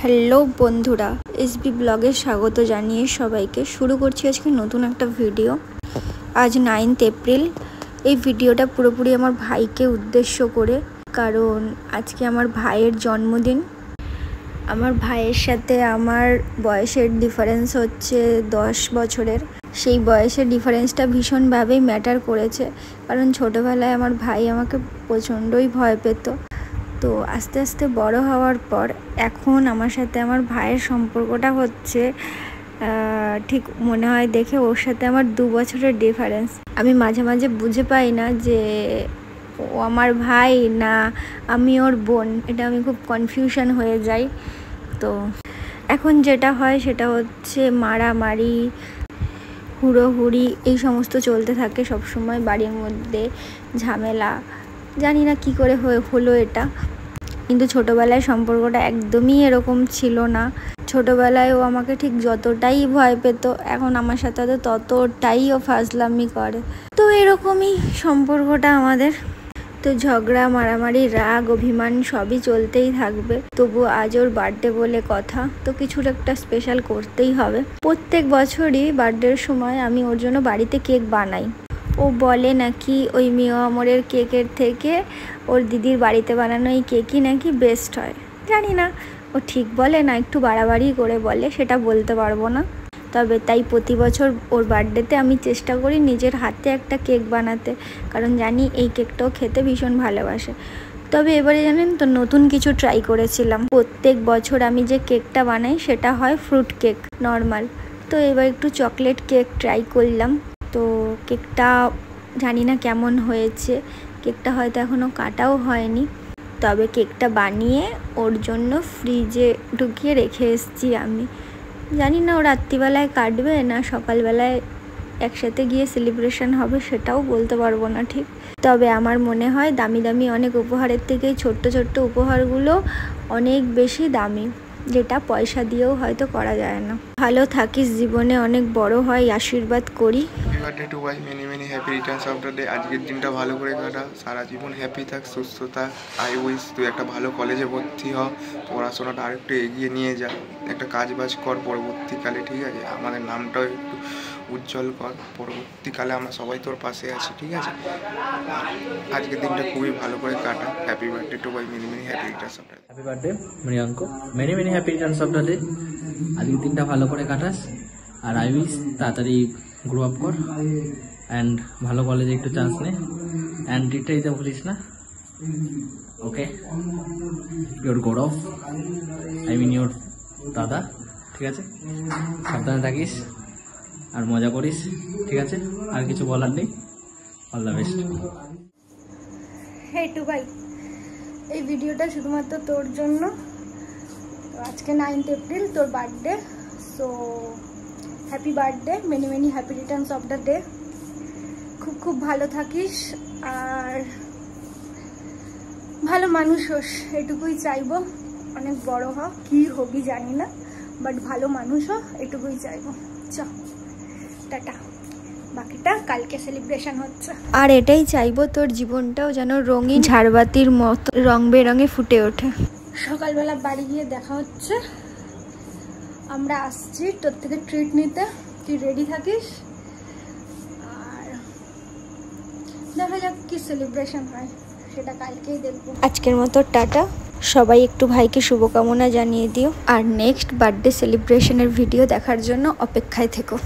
Hello বন্ধুরা, SB ব্লগে স্বাগত জানিয়ে সবাইকে শুরু করছি আজকে নতুন একটা ভিডিও। আজ 9th এপ্রিল। এই ভিডিওটা পুরোপুরি আমার ভাইকে উদ্দেশ্য করে, কারণ আজকে আমার ভাইয়ের জন্মদিন। আমার ভাইয়ের সাথে আমার বয়সের ডিফারেন্স হচ্ছে 10 বছরের। সেই বয়সের ডিফারেন্সটা ভীষণভাবেই ম্যাটার করেছে, কারণ ছোটোবেলায় আমার ভাই আমাকে প্রচণ্ডই ভয় পেত। তো আস্তে আস্তে বড় হওয়ার পর এখন আমার সাথে আমার ভাইয়ের সম্পর্কটা হচ্ছে ঠিক মনে হয় দেখে ওর সাথে আমার 2 বছরের ডিফারেন্স। আমি মাঝে মাঝে বুঝে পাই না যে ও আমার ভাই না আমি ওর বোন, এটা আমি খুব কনফিউশন হয়ে যাই। তো এখন যেটা হয় সেটা হচ্ছে মারামারি, হুড়োহুড়ি এই সমস্ত চলতে থাকে সবসময় বাড়ির মধ্যে, ঝামেলা। জানি না কি করে হলো এটা, কিন্তু ছোটোবেলায় সম্পর্কটা একদমই এরকম ছিল না। ছোটোবেলায় ও আমাকে ঠিক যতটাই ভয় পেত, এখন আমার সাথে ততটাই ও ফাজলামি করে। তো এরকমই সম্পর্কটা আমাদের। তো ঝগড়া, মারামারি, রাগ, অভিমান সবই চলতেই থাকবে। তবু আজ ওর বার্থডে বলে কথা, তো কিছুর একটা স্পেশাল করতেই হবে। প্রত্যেক বছরই বার্থডের সময় আমি ওর জন্য বাড়িতে কেক বানাই। ও বলে নাকি ওই মিও আমরের কেকের থেকে ওর দিদির বাড়িতে বানানো এই কেকই নাকি বেস্ট হয়। জানি না ও ঠিক বলে না একটু বাড়াবাড়ি করে বলে, সেটা বলতে পারবো না। তবে তাই প্রতি বছর ওর বার্থডেতে আমি চেষ্টা করি নিজের হাতে একটা কেক বানাতে, কারণ জানি এই কেকটাও খেতে ভীষণ ভালোবাসে। তবে এবারে জানেন তো নতুন কিছু ট্রাই করেছিলাম। প্রত্যেক বছর আমি যে কেকটা বানাই সেটা হয় ফ্রুট কেক নর্মাল, তো এবার একটু চকলেট কেক ট্রাই করলাম। তো কেকটা জানি না কেমন হয়েছে, কেকটা হয়তো এখনও কাটাও হয়নি। তবে কেকটা বানিয়ে ওর জন্য ফ্রিজে ঢুকিয়ে রেখে এসেছি আমি। জানি না ও রাত্রিবেলায় কাটবে না সকালবেলায় একসাথে গিয়ে সেলিব্রেশন হবে, সেটাও বলতে পারবো না ঠিক। তবে আমার মনে হয় দামি দামি অনেক উপহারের থেকে ছোট্ট ছোট্ট উপহারগুলো অনেক বেশি দামি, যেটা পয়সা দিয়েও হয়তো করা যায় না। ভালো থাকিস, জীবনে অনেক বড় হয়, আশীর্বাদ করি। হ্যাপি বার্থডে টু ভাই, many many happy returns of the day. আজকের দিনটা ভালো করে কাটা, সারা জীবন হ্যাপি থাক, সুস্থ থাক। আই উইশ তুই একটা ভালো কলেজে ভর্তি হ, পড়াশোনাটা আরেকটু এগিয়ে নিয়ে যা, একটা কাজ বাজ কর পরবর্তীকালে, ঠিক আছে? আমাদের নামটাও একটু উজ্জ্বল কর, পরবর্তীকালে আমরা সবাই তোর পাশে আছি, ঠিক আছে? আজকের দিনটা খুবই ভালো করে কাটা। হ্যাপি বার্থডে টু ভাই, many many happy returns of the day. Happy birthday Mriyank, many many happy returns of the day. আজকের দিনটা ভালো করে কাটাস, আর আই উইশ তাড়াতাড়ি গ্রো আপ কর অ্যান্ড ভালো কলেজে একটু চান্স নে, অ্যান্ড ট্রিটটা দিতে ভুলিস না, okay? Your Gaurav, I mean your দাদা, ঠিক আছে? সাবধানে থাকিস আর মজা করিস, ঠিক আছে? আর কিছু বলার নেই। All the best. হেটু ভাই, এই ভিডিওটা শুধুমাত্র তোর জন্য। তো আজকে 9th এপ্রিল, তোর birthday. So happy birthday, many many happy returns of the day. খুব খুব ভালো থাকিস আর ভালো মানুষ হোস, এটুকুই চাইবো। অনেক বড় হ, কি হবি জানি না, বাট ভালো মানুষ হ, এটুকুই চাইবো। চ টাটা, বাকিটা কালকে সেলিব্রেশন হচ্ছে। আর এটাই চাইবো তোর জীবনটাও যেন রঙিন ঝাড়বাতির মতো রং বেরঙে ফুটে ওঠে। সকালবেলা বাড়ি গিয়ে দেখা হচ্ছে, আমরা আসছি তোর থেকে ট্রিট নিতে। তুই রেডি থাকিস, আর দেখা যাক কি সেলিব্রেশন হয়, সেটা কালকেই দেখবো। আজকের মতো টাটা, সবাই একটু ভাইকে শুভকামনা জানিয়ে দিও, আর নেক্সট বার্থডে সেলিব্রেশনের ভিডিও দেখার জন্য অপেক্ষায় থেকো।